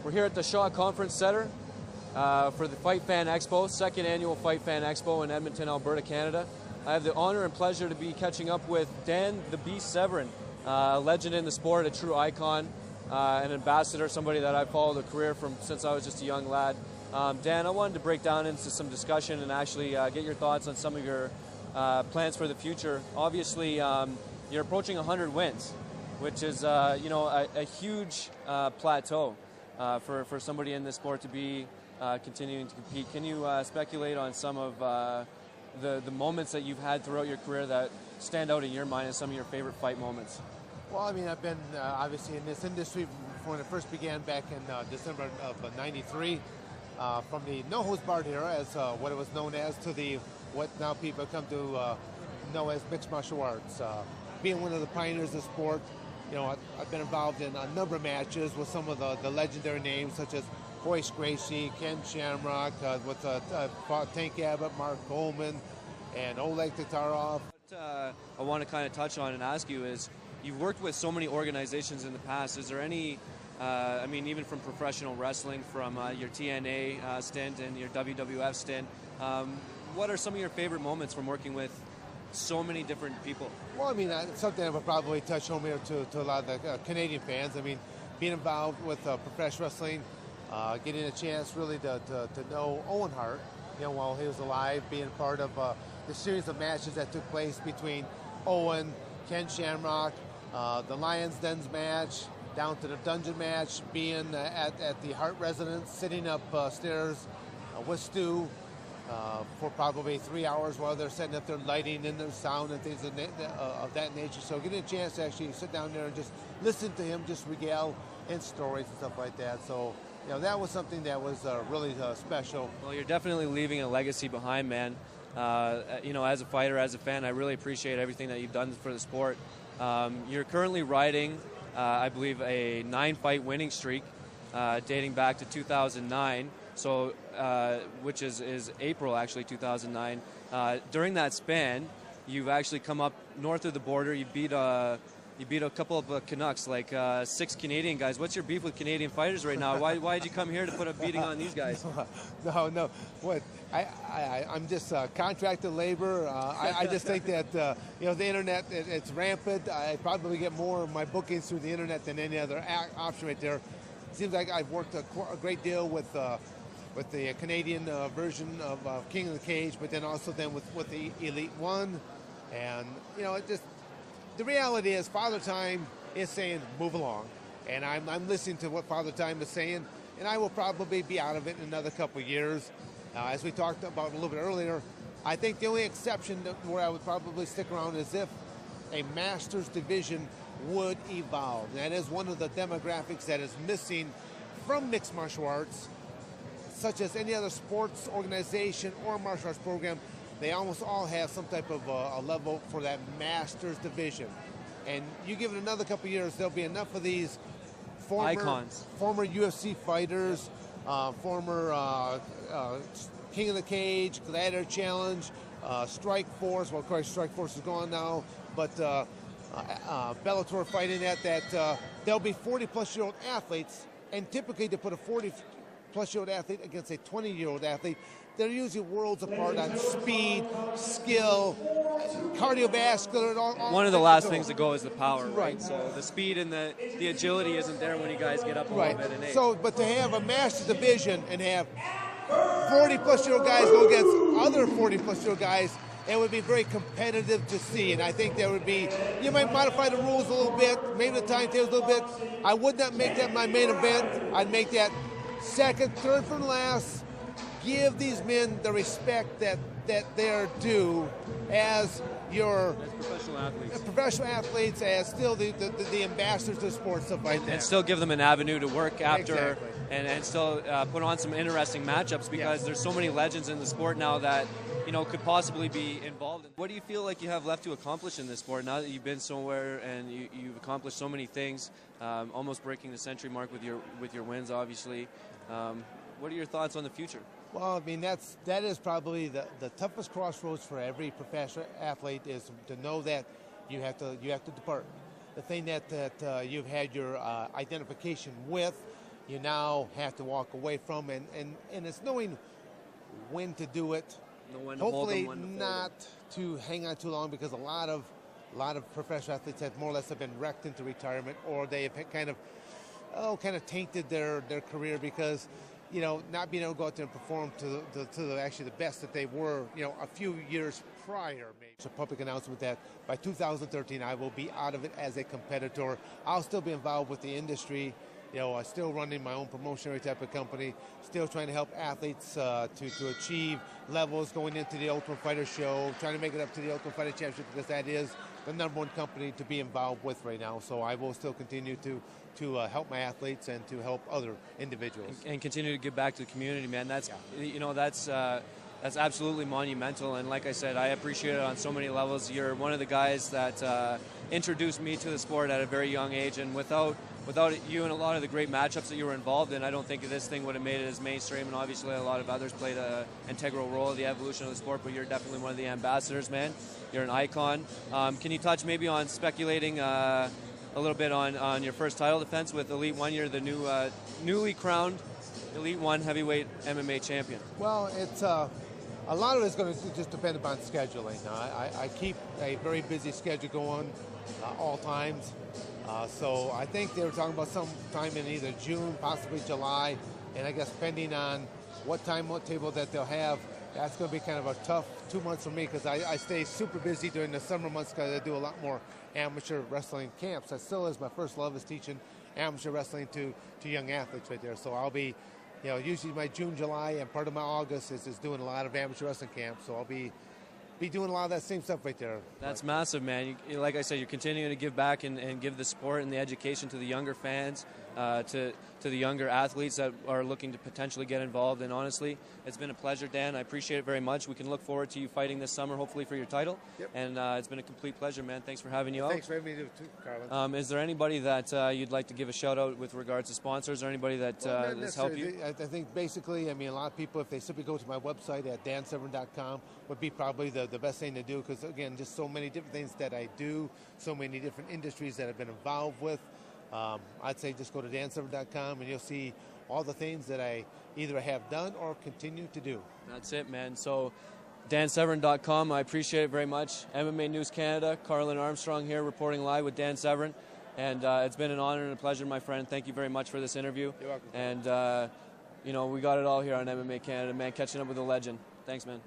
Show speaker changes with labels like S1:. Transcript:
S1: We're here at the Shaw Conference Center for the Fight Fan Expo, second annual Fight Fan Expo in Edmonton, Alberta, Canada. I have the honor and pleasure to be catching up with Dan "The Beast" Severn, a legend in the sport, a true icon, an ambassador, somebody that I've followed a career from since I was just a young lad. Dan, I wanted to break down into some discussion and actually get your thoughts on some of your plans for the future. Obviously, you're approaching 100 wins, which is a huge plateau for somebody in this sport to be continuing to compete. Can you speculate on some of the moments that you've had throughout your career that stand out in your mind as some of your favorite fight moments?
S2: Well, I mean, I've been obviously in this industry when it first began back in December of '93. From the no-hose-barred era, as what it was known as, to the what now people come to know as mixed martial arts. Being one of the pioneers of the sport, you know, I've been involved in a number of matches with some of the legendary names such as Hoist Gracie, Ken Shamrock, with Tank Abbott, Mark Coleman, and Oleg Tatarov.
S1: What I want to kind of touch on and ask you is, you've worked with so many organizations in the past. Is there any, I mean, even from professional wrestling, from your TNA stint and your WWF stint, what are some of your favorite moments from working with so many different people?
S2: Well, I mean, it's something that would probably touch home here to a lot of the Canadian fans. I mean, being involved with professional wrestling, getting a chance really to know Owen Hart, you know, while he was alive, being part of the series of matches that took place between Owen, Ken Shamrock, the Lions Dens match, down to the dungeon match, being at the Hart residence, sitting upstairs with Stu for probably 3 hours while they're setting up their lighting and their sound and things of that nature. So getting a chance to actually sit down there and just listen to him just regale in stories and stuff like that. So, you know, that was something that was really special.
S1: Well, you're definitely leaving a legacy behind, man. You know, as a fighter, as a fan, I really appreciate everything that you've done for the sport. You're currently riding, I believe, a 9-fight winning streak dating back to 2009. So, which is April, actually, 2009. During that span, you've actually come up north of the border. You beat a couple of Canucks, like 6 Canadian guys. What's your beef with Canadian fighters right now? Why did you come here to put a beating on these guys?
S2: No. What? I'm just contracted labor. I just think that you know, the internet, it's rampant. I probably get more of my bookings through the internet than any other option right there. It seems like I've worked a great deal with the Canadian version of King of the Cage, but then also with the Elite One, and you know, it just, the reality is Father Time is saying move along, and I'm listening to what Father Time is saying, and I will probably be out of it in another couple of years. As we talked about a little bit earlier, I think the only exception where I would probably stick around is if a Masters division would evolve. That is one of the demographics that is missing from mixed martial arts, such as any other sports organization or martial arts program. They almost all have some type of a level for that Masters division. And you give it another couple of years, there'll be enough of these
S1: icons,
S2: former UFC fighters, former King of the Cage, Gladiator Challenge, Strike Force. Well, of course, Strike Force is gone now, but Bellator fighting that there'll be 40-plus-year-old athletes, and typically to put a 40-plus-year-old athlete against a 20-year-old athlete, they're usually worlds apart on speed, skill, cardiovascular, and all.
S1: One of the last things to go is the power, right? So the speed and the agility isn't there when you guys get up a little bit in age.
S2: So, but to have a master division and have 40-plus-year-old guys go against other 40-plus-year-old guys, it would be very competitive to see. And I think there would be, you might modify the rules a little bit, maybe the timetables a little bit. I would not make that my main event. I'd make that second, third from last. Give these men the respect that they're due as professional athletes, as still the ambassadors of sports, stuff like that.
S1: And still give them an avenue to work after, and still put on some interesting matchups, because there's so many legends in the sport now that, you know, could possibly be involved in. What do you feel like you have left to accomplish in this sport now that you've been somewhere and you've accomplished so many things, almost breaking the century mark with your wins, obviously? What are your thoughts on the future?
S2: Well, I mean, that is probably the toughest crossroads for every professional athlete, is to know that you have to depart. The thing that you've had your identification with, you now have to walk away from, and it's knowing when to do it. Hopefully not to hang on too long, because a lot of professional athletes have more or less have been wrecked into retirement, or they have kind of tainted their career because, you know, not being able to go out there and perform to actually the best that they were, you know, a few years prior. It's a public announcement that by 2013 I will be out of it as a competitor. I'll still be involved with the industry. You know, I'm still running my own promotionary type of company, still trying to help athletes to achieve levels going into the Ultimate Fighter show, trying to make it up to the Ultimate Fighter Championship, because that is the #1 company to be involved with right now. So I will still continue to help my athletes and to help other individuals.
S1: And continue to give back to the community, man. That's, you know, that's absolutely monumental. And like I said, I appreciate it on so many levels. You're one of the guys that introduced me to the sport at a very young age, and without you and a lot of the great matchups that you were involved in, I don't think this thing would have made it as mainstream, and obviously a lot of others played an integral role in the evolution of the sport, but you're definitely one of the ambassadors, man. You're an icon. Can you touch maybe on speculating a little bit on your first title defense with Elite One? You're the newly crowned Elite One heavyweight MMA champion.
S2: Well, it's a lot of it's going to just depend upon scheduling. I keep a very busy schedule going all times. So I think they were talking about some time in either June, possibly July, and I guess depending on what table that they'll have, that's going to be kind of a tough 2 months for me, because I stay super busy during the summer months because I do a lot more amateur wrestling camps. That still is my first love, is teaching amateur wrestling to young athletes right there. So I'll be, you know, usually my June, July, and part of my August is doing a lot of amateur wrestling camps. So I'll be doing a lot of that same stuff right there.
S1: That's massive, man. Like I said, you're continuing to give back and give the sport and the education to the younger fans, to the younger athletes that are looking to potentially get involved. And honestly, it's been a pleasure, Dan. I appreciate it very much. We can look forward to you fighting this summer, hopefully for your title.
S2: Yep.
S1: And it's been a complete pleasure, man. Thanks for having you out.
S2: Thanks for having me too, Karlin.
S1: Is there anybody that you'd like to give a shout out with regards to sponsors, or anybody that has helped you?
S2: I think basically, I mean, a lot of people, if they simply go to my website at dansevern.com, would be probably the best thing to do, because again, just so many different things that I do, so many different industries that I've been involved with. I'd say just go to dansevern.com and you'll see all the things that I either have done or continue to do.
S1: That's it, man. So dansevern.com, I appreciate it very much. MMA News Canada, Karlin Armstrong here reporting live with Dan Severn. And it's been an honor and a pleasure, my friend. Thank you very much for this interview.
S2: You're welcome.
S1: And, you know, we got it all here on MMA Canada, man, catching up with a legend. Thanks, man.